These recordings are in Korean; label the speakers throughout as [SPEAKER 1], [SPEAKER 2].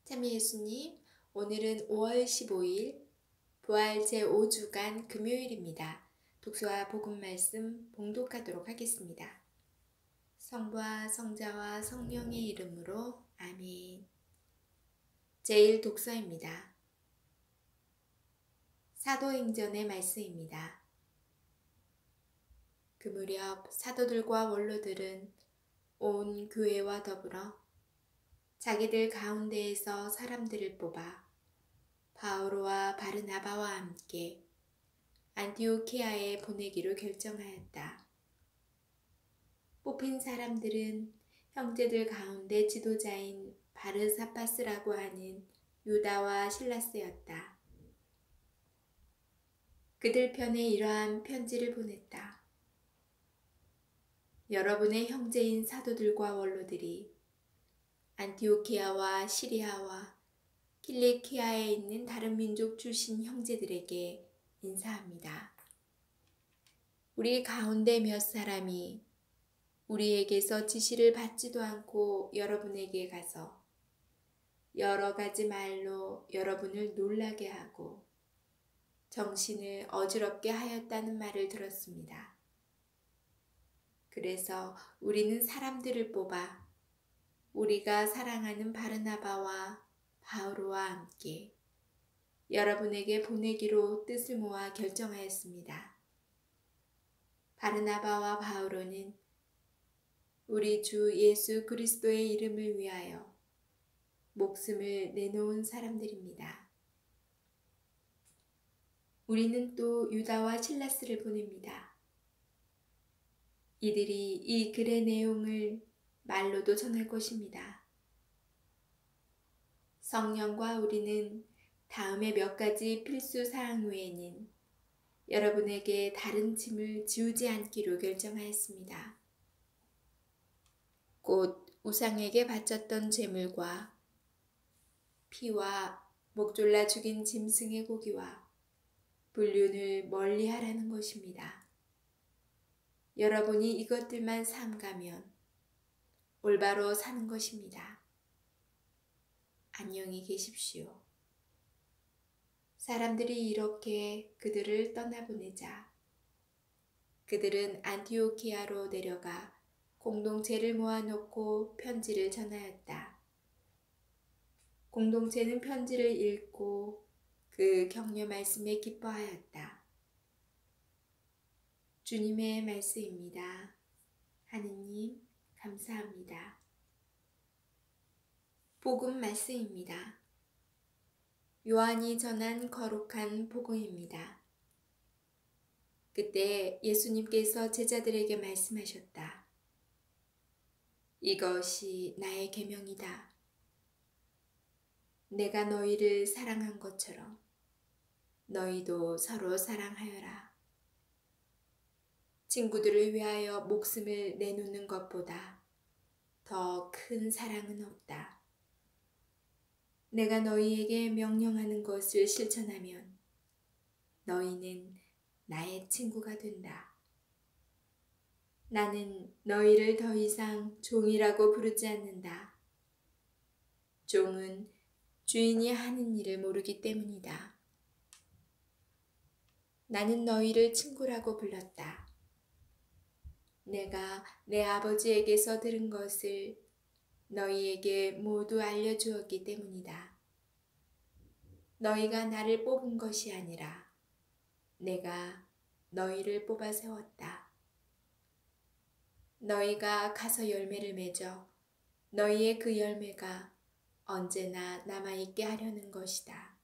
[SPEAKER 1] 참미 예수님, 오늘은 5월 15일 부활 제5주간 금요일입니다. 독서와 복음 말씀 봉독하도록 하겠습니다. 성부와 성자와 성령의 이름으로 아멘. 제1독서입니다. 사도행전의 말씀입니다. 그 무렵 사도들과 원로들은 온 교회와 더불어 자기들 가운데에서 사람들을 뽑아 바오로와 바르나바와 함께 안티오키아에 보내기로 결정하였다. 뽑힌 사람들은 형제들 가운데 지도자인 바르사파스라고 하는 유다와 실라스였다. 그들 편에 이러한 편지를 보냈다. 여러분의 형제인 사도들과 원로들이 안티오키아와 시리아와 킬리키아에 있는 다른 민족 출신 형제들에게 인사합니다. 우리 가운데 몇 사람이 우리에게서 지시를 받지도 않고 여러분에게 가서 여러 가지 말로 여러분을 놀라게 하고 정신을 어지럽게 하였다는 말을 들었습니다. 그래서 우리는 사람들을 뽑아 우리가 사랑하는 바르나바와 바오로와 함께 여러분에게 보내기로 뜻을 모아 결정하였습니다. 바르나바와 바오로는 우리 주 예수 그리스도의 이름을 위하여 목숨을 내놓은 사람들입니다. 우리는 또 유다와 실라스를 보냅니다. 이들이 이 글의 내용을 말로도 전할 것입니다. 성령과 우리는 다음에 몇 가지 필수 사항 외에는 여러분에게 다른 짐을 지우지 않기로 결정하였습니다. 곧 우상에게 바쳤던 제물과 피와 목졸라 죽인 짐승의 고기와 불륜을 멀리하라는 것입니다. 여러분이 이것들만 삼가면 올바로 사는 것입니다. 안녕히 계십시오. 사람들이 이렇게 그들을 떠나보내자 그들은 안티오키아로 내려가 공동체를 모아놓고 편지를 전하였다. 공동체는 편지를 읽고 그 격려 말씀에 기뻐하였다. 주님의 말씀입니다. 하느님 감사합니다. 복음 말씀입니다. 요한이 전한 거룩한 복음입니다. 그때 예수님께서 제자들에게 말씀하셨다. 이것이 나의 계명이다. 내가 너희를 사랑한 것처럼 너희도 서로 사랑하여라. 친구들을 위하여 목숨을 내놓는 것보다 더 큰 사랑은 없다. 내가 너희에게 명령하는 것을 실천하면 너희는 나의 친구가 된다. 나는 너희를 더 이상 종이라고 부르지 않는다. 종은 주인이 하는 일을 모르기 때문이다. 나는 너희를 친구라고 불렀다. 내가 내 아버지에게서 들은 것을 너희에게 모두 알려주었기 때문이다. 너희가 나를 뽑은 것이 아니라 내가 너희를 뽑아 세웠다. 너희가 가서 열매를 맺어 너희의 그 열매가 언제나 남아있게 하려는 것이다.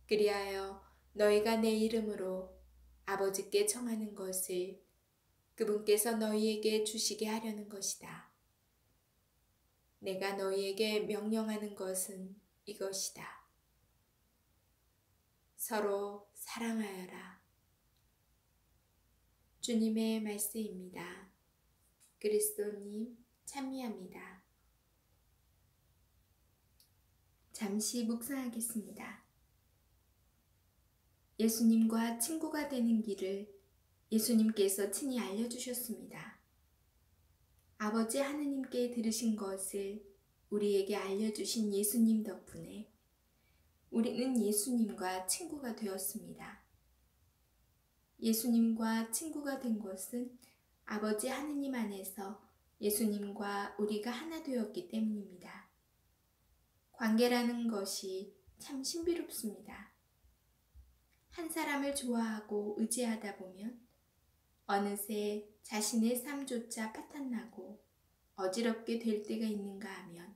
[SPEAKER 1] 그리하여 너희가 내 이름으로 아버지께 청하는 것을 그분께서 너희에게 주시게 하려는 것이다. 내가 너희에게 명령하는 것은 이것이다. 서로 사랑하여라. 주님의 말씀입니다. 그리스도님 찬미합니다. 잠시 묵상하겠습니다. 예수님과 친구가 되는 길을 예수님께서 친히 알려주셨습니다. 아버지 하느님께 들으신 것을 우리에게 알려주신 예수님 덕분에 우리는 예수님과 친구가 되었습니다. 예수님과 친구가 된 것은 아버지 하느님 안에서 예수님과 우리가 하나 되었기 때문입니다. 관계라는 것이 참 신비롭습니다. 한 사람을 좋아하고 의지하다 보면 어느새 자신의 삶조차 파탄나고 어지럽게 될 때가 있는가 하면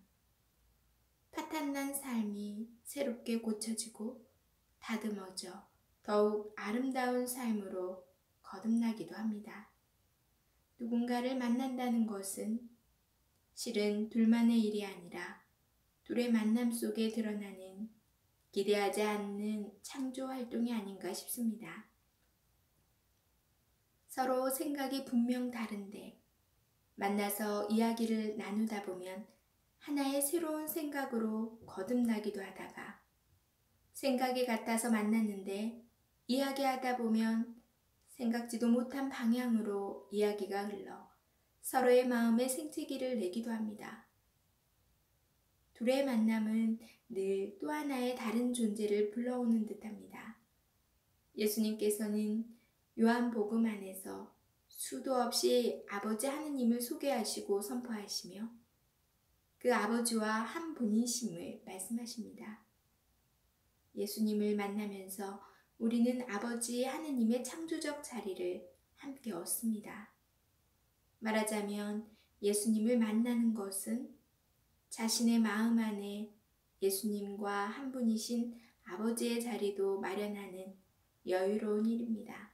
[SPEAKER 1] 파탄난 삶이 새롭게 고쳐지고 다듬어져 더욱 아름다운 삶으로 거듭나기도 합니다. 누군가를 만난다는 것은 실은 둘만의 일이 아니라 둘의 만남 속에 드러나는 기대하지 않는 창조 활동이 아닌가 싶습니다. 서로 생각이 분명 다른데 만나서 이야기를 나누다 보면 하나의 새로운 생각으로 거듭나기도 하다가 생각이 같아서 만났는데 이야기하다 보면 생각지도 못한 방향으로 이야기가 흘러 서로의 마음에 생채기를 내기도 합니다. 둘의 만남은 늘 또 하나의 다른 존재를 불러오는 듯합니다. 예수님께서는 요한복음 안에서 수도 없이 아버지 하느님을 소개하시고 선포하시며 그 아버지와 한 분이심을 말씀하십니다. 예수님을 만나면서 우리는 아버지 하느님의 창조적 자리를 함께 얻습니다. 말하자면 예수님을 만나는 것은 자신의 마음 안에 예수님과 한 분이신 아버지의 자리도 마련하는 여유로운 일입니다.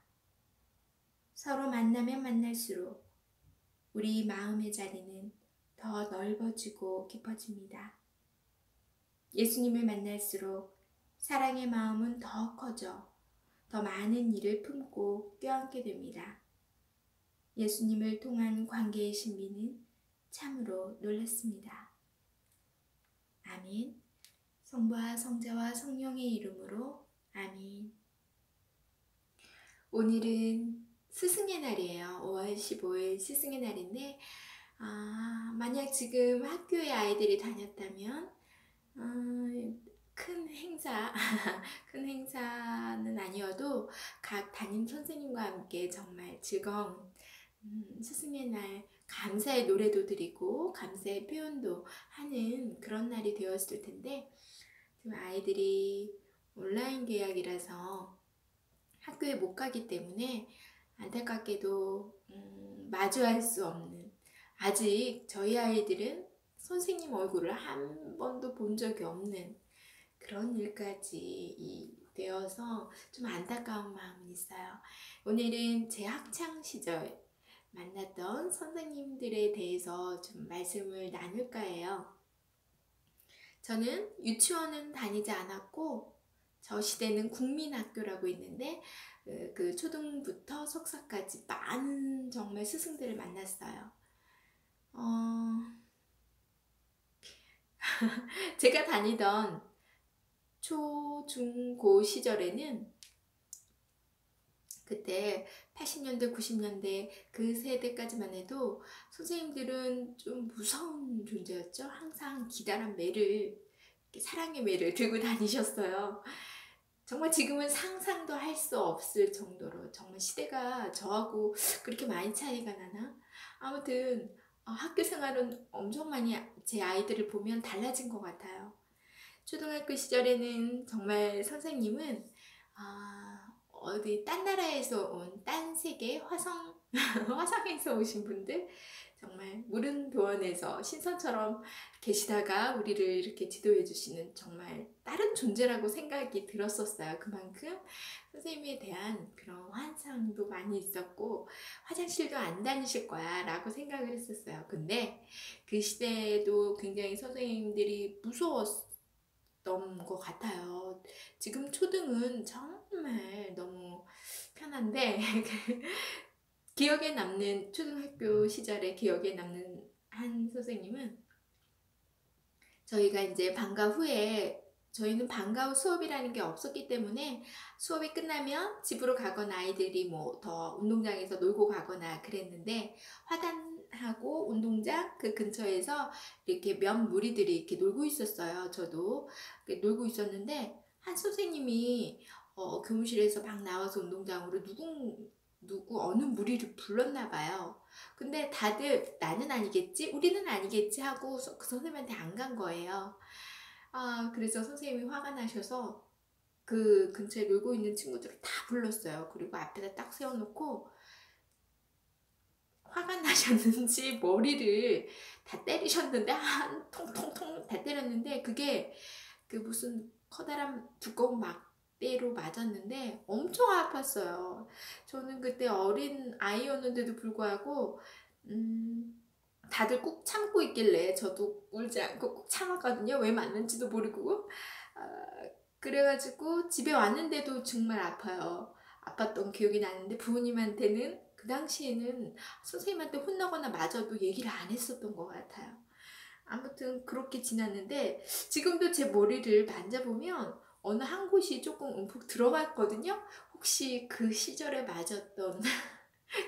[SPEAKER 1] 서로 만나면 만날수록 우리 마음의 자리는 더 넓어지고 깊어집니다. 예수님을 만날수록 사랑의 마음은 더 커져 더 많은 일을 품고 껴안게 됩니다. 예수님을 통한 관계의 신비는 참으로 놀랍습니다. 아멘. 성부와 성자와 성령의 이름으로 아멘. 오늘은 스승의 날이에요. 5월 15일 스승의 날인데 만약 지금 학교에 아이들이 다녔다면 큰 행사, 큰 행사는 아니어도 각 담임 선생님과 함께 정말 즐거운 스승의 날 감사의 노래도 드리고 감사의 표현도 하는 그런 날이 되었을 텐데 지금 아이들이 온라인 계약이라서 학교에 못 가기 때문에 안타깝게도 마주할 수 없는, 아직 저희 아이들은 선생님 얼굴을 한 번도 본 적이 없는 그런 일까지 되어서 좀 안타까운 마음이 있어요. 오늘은 제 학창 시절 만났던 선생님들에 대해서 좀 말씀을 나눌까 해요. 저는 유치원은 다니지 않았고 저 시대는 국민학교라고 있는데 그 초등부터 석사까지 많은 정말 스승들을 만났어요. 제가 다니던 초, 중, 고 시절에는 그때 80년대, 90년대 그 세대까지만 해도 선생님들은 좀 무서운 존재였죠. 항상 기다란 매를, 사랑의 매를 들고 다니셨어요. 정말 지금은 상상도 할 수 없을 정도로 정말 시대가 저하고 그렇게 많이 차이가 나나? 아무튼 학교 생활은 엄청 많이 제 아이들을 보면 달라진 것 같아요. 초등학교 시절에는 정말 선생님은 어디 딴 나라에서 온 딴 세계 화성에서 오신 분들, 정말 무릉도원에서 신선처럼 계시다가 우리를 이렇게 지도해 주시는 정말 다른 존재라고 생각이 들었었어요. 그만큼 선생님에 대한 그런 환상도 많이 있었고 화장실도 안 다니실 거야 라고 생각을 했었어요. 근데 그 시대에도 굉장히 선생님들이 무서웠던 것 같아요. 지금 초등은 정말 너무 편한데 기억에 남는, 초등학교 시절에 기억에 남는 한 선생님은, 저희가 이제 방과 후에, 저희는 방과 후 수업이라는 게 없었기 때문에 수업이 끝나면 집으로 가거나 아이들이 뭐 더 운동장에서 놀고 가거나 그랬는데, 하고 운동장 그 근처에서 이렇게 몇 무리들이 이렇게 놀고 있었어요. 저도 이렇게 놀고 있었는데 한 선생님이 교무실에서 막 나와서 운동장으로 누구 어느 무리를 불렀나 봐요. 근데 다들 나는 아니겠지? 우리는 아니겠지? 하고 그 선생님한테 안 간 거예요. 그래서 선생님이 화가 나셔서 그 근처에 놀고 있는 친구들을 다 불렀어요. 그리고 앞에다 딱 세워놓고 화가 나셨는지 머리를 다 때리셨는데 한 통통통 다 때렸는데 그게 그 무슨 커다란 두꺼운 막대로 맞았는데 엄청 아팠어요. 저는 그때 어린 아이였는데도 불구하고 다들 꾹 참고 있길래 저도 울지 않고 꾹 참았거든요. 왜 맞는지도 모르고. 그래가지고 집에 왔는데도 정말 아파요. 아팠던 기억이 나는데 부모님한테는 그 당시에는 선생님한테 혼나거나 맞아도 얘기를 안 했었던 것 같아요. 아무튼 그렇게 지났는데 지금도 제 머리를 만져보면 어느 한 곳이 조금 움푹 들어갔거든요. 혹시 그 시절에 맞았던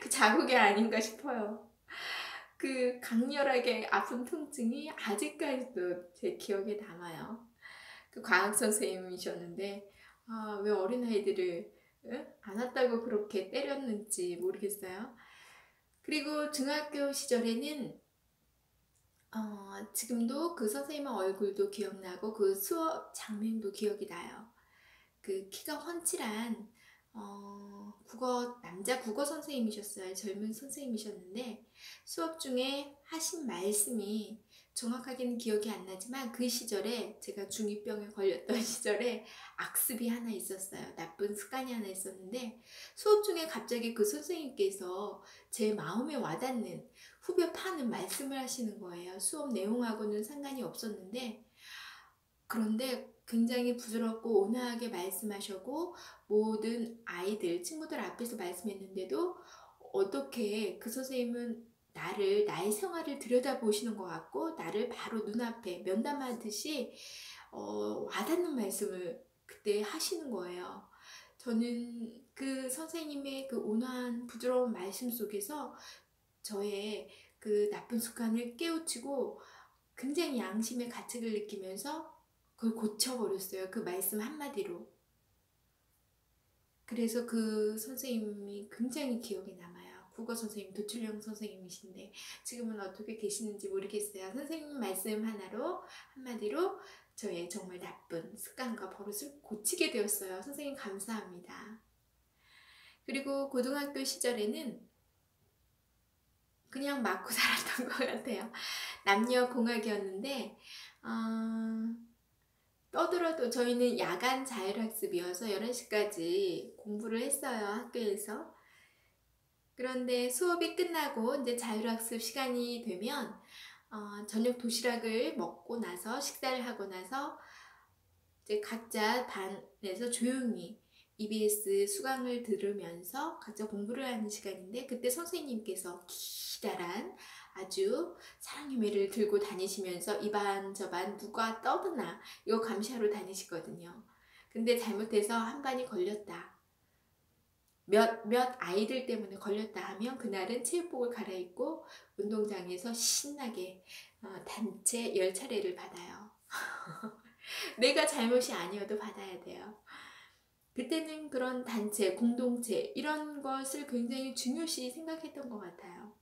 [SPEAKER 1] 그 자국이 아닌가 싶어요. 그 강렬하게 아픈 통증이 아직까지도 제 기억에 남아요. 그 과학 선생님이셨는데 왜 어린아이들을 안 왔다고 그렇게 때렸는지 모르겠어요. 그리고 중학교 시절에는 지금도 그 선생님 얼굴도 기억나고 그 수업 장면도 기억이 나요. 그 키가 훤칠한 남자 국어 선생님이셨어요. 젊은 선생님이셨는데 수업 중에 하신 말씀이 정확하게는 기억이 안 나지만 그 시절에 제가 중2병에 걸렸던 시절에 악습이 하나 있었어요. 나쁜 습관이 하나 있었는데 수업 중에 갑자기 그 선생님께서 제 마음에 와닿는 후벼 파는 말씀을 하시는 거예요. 수업 내용하고는 상관이 없었는데 그런데 굉장히 부드럽고 온화하게 말씀하셨고 모든 아이들, 친구들 앞에서 말씀했는데도 어떻게 그 선생님은 나의 생활을 들여다보시는 것 같고 나를 바로 눈앞에 면담하듯이 와닿는 말씀을 그때 하시는 거예요. 저는 그 선생님의 그 온화한 부드러운 말씀 속에서 저의 그 나쁜 습관을 깨우치고 굉장히 양심의 가책을 느끼면서 그걸 고쳐버렸어요. 그 말씀 한마디로. 그래서 그 선생님이 굉장히 기억에 남아요. 국어 선생님, 도출령 선생님이신데 지금은 어떻게 계시는지 모르겠어요. 선생님 말씀 한마디로 저의 정말 나쁜 습관과 버릇을 고치게 되었어요. 선생님 감사합니다. 그리고 고등학교 시절에는 그냥 맞고 살았던 것 같아요. 남녀 공학이었는데 떠들어도 저희는 야간 자율학습이어서 11시까지 공부를 했어요. 학교에서. 그런데 수업이 끝나고 이제 자율학습 시간이 되면 저녁 도시락을 먹고 나서 식사를 하고 나서 이제 각자 반에서 조용히 EBS 수강을 들으면서 각자 공부를 하는 시간인데 그때 선생님께서 기다란 아주 사랑의 매를 들고 다니시면서 이 반 저 반 누가 떠드나 이거 감시하러 다니시거든요. 근데 잘못해서 한 반이 걸렸다. 몇 아이들 때문에 걸렸다 하면 그날은 체육복을 갈아입고 운동장에서 신나게 단체 10차례를 받아요. 내가 잘못이 아니어도 받아야 돼요. 그때는 그런 단체, 공동체 이런 것을 굉장히 중요시 생각했던 것 같아요.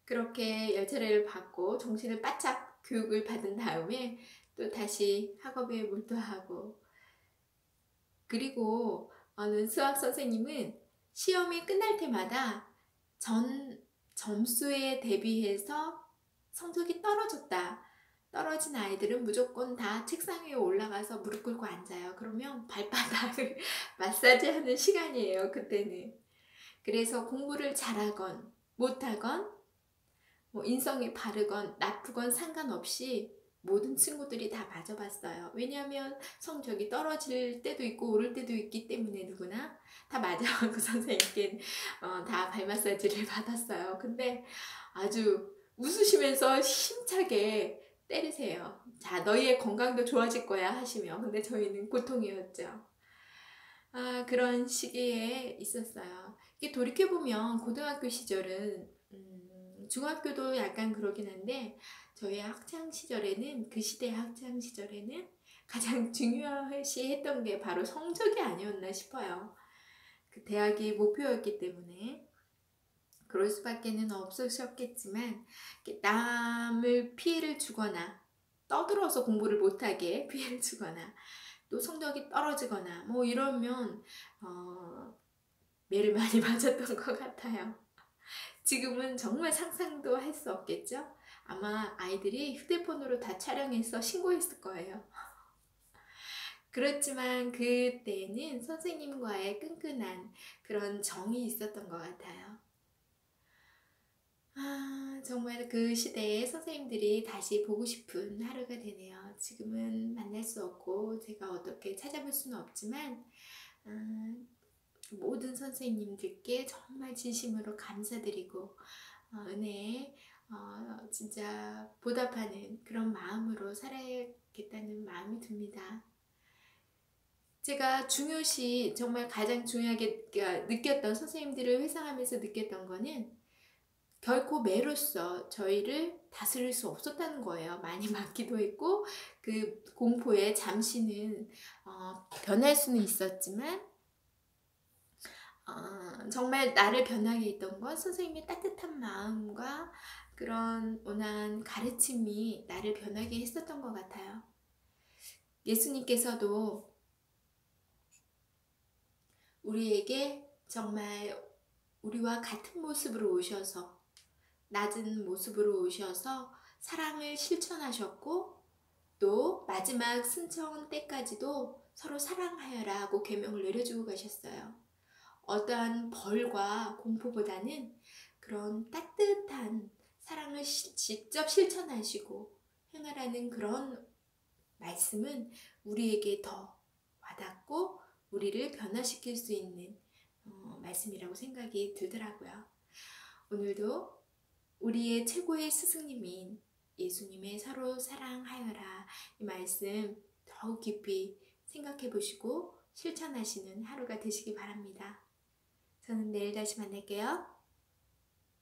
[SPEAKER 1] 그렇게 10차례를 받고 정신을 바짝 교육을 받은 다음에 또 다시 학업에 몰두하고 그리고 어느 수학 선생님은 시험이 끝날 때마다 점수에 대비해서 성적이 떨어진 아이들은 무조건 다 책상 위에 올라가서 무릎 꿇고 앉아요. 그러면 발바닥을 마사지하는 시간이에요. 그때는. 그래서 공부를 잘하건 못하건 뭐 인성이 바르건 나쁘건 상관없이 모든 친구들이 다 맞아봤어요. 왜냐하면 성적이 떨어질 때도 있고 오를 때도 있기 때문에 누구나 다 맞아갖고 선생님께 다 발 마사지를 받았어요. 근데 아주 웃으시면서 힘차게 때리세요. 자, 너희의 건강도 좋아질 거야 하시며. 근데 저희는 고통이었죠. 그런 시기에 있었어요. 이게 돌이켜보면 고등학교 시절은 중학교도 약간 그러긴 한데 저희 학창 시절에는 그 시대 학창 시절에는 가장 중요시했던 게 바로 성적이 아니었나 싶어요. 그 대학이 목표였기 때문에 그럴 수밖에는 없으셨겠지만 남을 피해를 주거나 떠들어서 공부를 못하게 피해를 주거나 또 성적이 떨어지거나 뭐 이러면 매를 많이 맞았던 것 같아요. 지금은 정말 상상도 할 수 없겠죠? 아마 아이들이 휴대폰으로 다 촬영해서 신고했을 거예요. 그렇지만 그때는 선생님과의 끈끈한 그런 정이 있었던 것 같아요. 정말 그 시대의 선생님들이 다시 보고 싶은 하루가 되네요. 지금은 만날 수 없고 제가 어떻게 찾아볼 수는 없지만 모든 선생님들께 정말 진심으로 감사드리고 은혜에 진짜 보답하는 그런 마음으로 살아야겠다는 마음이 듭니다. 제가 중요시 정말 가장 중요하게 느꼈던 선생님들을 회상하면서 느꼈던 거는 결코 매로서 저희를 다스릴 수 없었다는 거예요. 많이 맞기도 했고 그 공포에 잠시는 변할 수는 있었지만 정말 나를 변하게 했던 건 선생님의 따뜻한 마음과 그런 온화한 가르침이 나를 변하게 했었던 것 같아요. 예수님께서도 우리에게 정말 우리와 같은 모습으로 오셔서 낮은 모습으로 오셔서 사랑을 실천하셨고 또 마지막 승천 때까지도 서로 사랑하여라 하고 계명을 내려주고 가셨어요. 어떠한 벌과 공포보다는 그런 따뜻한 사랑을 직접 실천하시고 행하라는 그런 말씀은 우리에게 더 와닿고 우리를 변화시킬 수 있는 말씀이라고 생각이 들더라고요. 오늘도 우리의 최고의 스승님인 예수님의 서로 사랑하여라 이 말씀 더욱 깊이 생각해 보시고 실천하시는 하루가 되시기 바랍니다. 저는 내일 다시 만날게요.